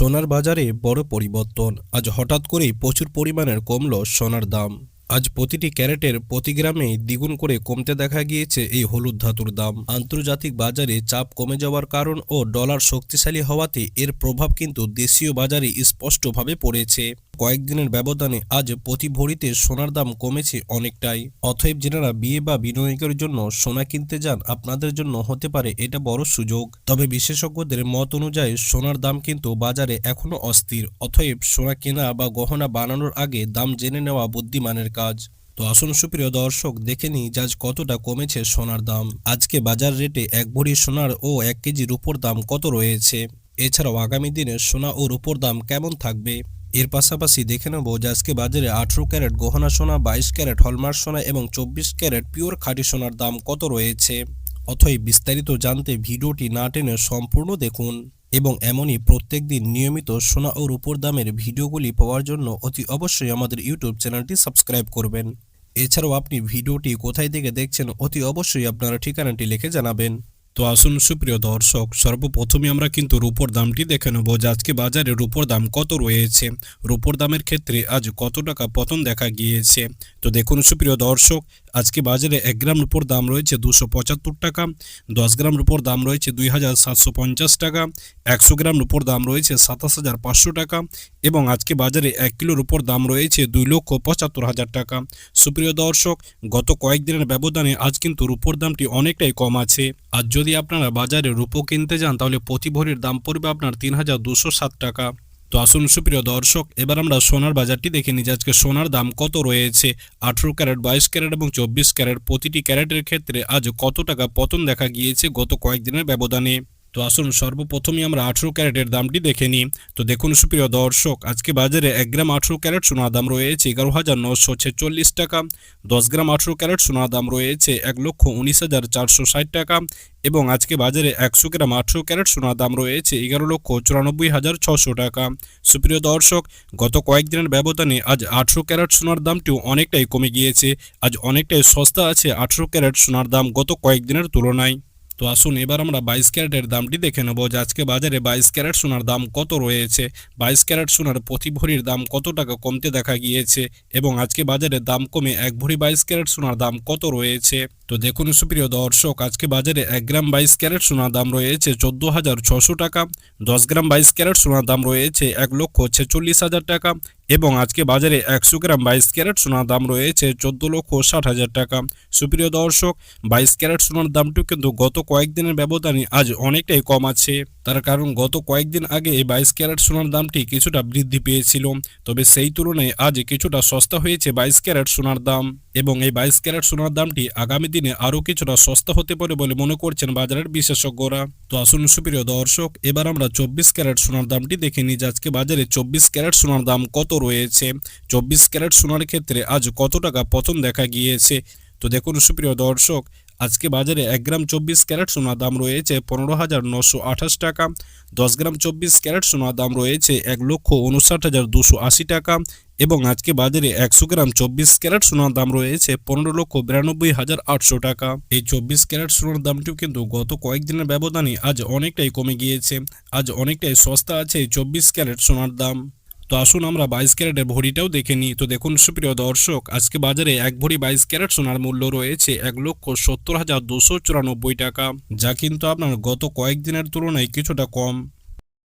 সোনার বাজারে বড় পরিবর্তন। আজ হঠাৎ করেই প্রচুর পরিমাণের কমল সোনার দাম। আজ প্রতিটি ক্যারেটের প্রতি গ্রামে দ্বিগুণ করে কমতে দেখা গিয়েছে এই হলুদ ধাতুর দাম। আন্তর্জাতিক বাজারে চাপ কমে যাওয়ার কারণ ও ডলার শক্তিশালী হওয়াতে এর প্রভাব কিন্তু দেশীয় বাজারে স্পষ্টভাবে পড়েছে। কয়েকদিনের ব্যবধানে আজ প্রতি ভরিতে সোনার দাম কমেছে অনেকটাই। অতএব যারা বিয়ে বা বিনিয়োগের জন্য সোনা কিনতে যান, আপনাদের জন্য হতে পারে এটা বড় সুযোগ। তবে বিশেষজ্ঞদের মত অনুযায়ী সোনার দাম কিন্তু বাজারে এখনো অস্থির। অতএব সোনা কেনা বা গহনা বানানোর আগে দাম জেনে নেওয়া বুদ্ধিমানের কাজ। তো আসুন সুপ্রিয় দর্শক, দেখে নিই আজ কতটা কমেছে সোনার দাম। আজকে বাজার রেটে 1 ভরি সোনার ও 1 কেজি রূপোর দাম কত রয়েছে, এছাড়াও আগামী দিনে সোনা ও রূপোর দাম কেমন থাকবে। এর পাশাপাশি দেখে নেব যে আজকে বাজারে 18 ক্যারেট গহনা সোনা, 22 ক্যারেট হলমার্ক সোনা এবং 24 ক্যারেট পিওর খাঁটি সোনার দাম কত রয়েছে। অথবা বিস্তারিত জানতে ভিডিওটি না টেনে সম্পূর্ণ দেখুন এবং এমনই প্রত্যেকদিন নিয়মিত সোনা ও রূপোর দামের ভিডিওগুলি পাওয়ার জন্য অতি অবশ্যই আমাদের ইউটিউব চ্যানেলটি সাবস্ক্রাইব করবেন। এছাড়াও আপনি ভিডিওটি কোথায় থেকে দেখছেন অতি অবশ্যই আপনারা ঠিকানাটি লিখে জানাবেন। তো আসুন সুপ্রিয় দর্শক, সর্বপ্রথমে আমরা কিন্তু রূপোর দামটি দেখে নেব যে আজকে বাজারে রূপোর দাম কত রয়েছে। রূপোর দামের ক্ষেত্রে আজ কত টাকা পতন দেখা গিয়েছে। তো দেখুন সুপ্রিয় দর্শক, আজকে বাজারে 1 গ্রাম রূপোর দাম রয়েছে 275 টাকা, 10 গ্রাম রূপোর দাম রয়েছে 2750 টাকা, 100 গ্রাম রূপোর দাম রয়েছে 27500 টাকা এবং আজকে বাজারে 1 কিলো রূপোর দাম রয়েছে 2,75,000 টাকা। সুপ্রিয় দর্শক, গত কয়েকদিনের ব্যবধানে আজ কিন্তু রূপোর দামটি অনেকটাই কম আছে। আজ যদি আপনারা বাজারে রূপো কিনতে যান তাহলে প্রতি ভরির দাম পড়বে আপনার 3207 টাকা। তো আসুন সুপ্রিয় দর্শক, এবার আমরা সোনার বাজারটি দেখে নিই আজকে সোনার দাম কত রয়েছে। 18 ক্যারেট, 22 ক্যারেট এবং 24 ক্যারেট প্রতিটি ক্যারেটের ক্ষেত্রে আজ কত টাকা পতন দেখা গিয়েছে গত কয়েকদিনের ব্যবধানে। তো আসুন সর্বপ্রথমে আমরা 18 ক্যারেটের দামটি দেখে নিই। তো দেখুন সুপ্রিয় দর্শক, আজকে বাজারে 1 গ্রাম 18 ক্যারেট সোনার দাম রয়েছে 11,946 টাকা, 10 গ্রাম 18 ক্যারেট সোনার দাম রয়েছে 1,19,460 টাকা এবং আজকে বাজারে 100 গ্রাম 18 ক্যারেট সোনার দাম রয়েছে 11,94,600 টাকা। সুপ্রিয় দর্শক, গত কয়েকদিনের ব্যবধানে আজ 18 ক্যারেট সোনার দামটিও অনেকটাই কমে গিয়েছে। আজ অনেকটাই সস্তা আছে 18 ক্যারেট সোনার দাম গত কয়েকদিনের তুলনায়। তো আসুন এবার আমরা 22 ক্যারেটের দামটি দেখে নেব যে আজকে বাজারে 22 ক্যারেট সোনার দাম কত রয়েছে। 22 ক্যারেট সোনার প্রতি ভরির দাম কত টাকা কমতে দেখা গিয়েছে এবং আজকে বাজারে দাম কমে 1 ভরি 22 ক্যারেট সোনার দাম কত রয়েছে। তো দেখুন সুপ্রিয় দর্শক, আজকে বাজারে 1 গ্রাম 22 ক্যারেট সোনার দাম রয়েছে 14,600 টাকা, 10 গ্রাম 22 ক্যারেট সোনার দাম রয়েছে 1,46,000 টাকা এবং আজকে বাজারে 100 গ্রাম 22 ক্যারেট সোনার দাম রয়েছে 14,60,000 টাকা। সুপ্রিয় দর্শক, 22 ক্যারেট সোনার দামটিও কিন্তু গত কয়েকদিনের ব্যবধানে আজ অনেকটাই কম আছে। তার কারণ গত কয়েকদিন আগে এই 22 ক্যারেট সোনার দামটি কিছুটা বৃদ্ধি পেয়েছিল, তবে সেই তুলনায় আজ কিছুটা সস্তা হয়েছে 22 ক্যারেট সোনার দাম এবং এই 22 ক্যারেট সোনার দামটি আগামী দিনে আরও কিছুটা সস্তা হতে পারে বলে মনে করছেন বাজারের বিশেষজ্ঞরা। তো আসুন সুপ্রিয় দর্শক, এবার আমরা 24 ক্যারেট সোনার দামটি দেখে নিই আজকে বাজারে 24 ক্যারেট সোনার দাম কত রয়েছে। 24 ক্যারেট সোনার ক্ষেত্রে আজ কত টাকা পতন দেখা গিয়েছে। তো দেখুন সুপ্রিয় দর্শক, আজকে বাজারে 1 গ্রাম 24 ক্যারেট সোনার দাম রয়েছে 15,928 টাকা, 10 গ্রাম 24 ক্যারেট সোনার দাম রয়েছে 1,59,280 টাকা এবং আজকে বাজারে 100 গ্রাম 24 ক্যারেট সোনার দাম রয়েছে 15,92,800 টাকা। এই 24 ক্যারেট সোনার দামটিও কিন্তু গত কয়েকদিনের ব্যবধানে আজ অনেকটাই কমে গিয়েছে। আজ অনেকটাই সস্তা আছে এই 24 ক্যারেট সোনার দাম। তো আসুন আমরা 22 ক্যারেটের ভরিটাও দেখে নিই। তো দেখুন সুপ্রিয় দর্শক, আজকে বাজারে 1 ভরি 22 ক্যারেট সোনার মূল্য রয়েছে 1,70,294 টাকা, যা কিন্তু আপনার গত কয়েকদিনের তুলনায় কিছুটা কম।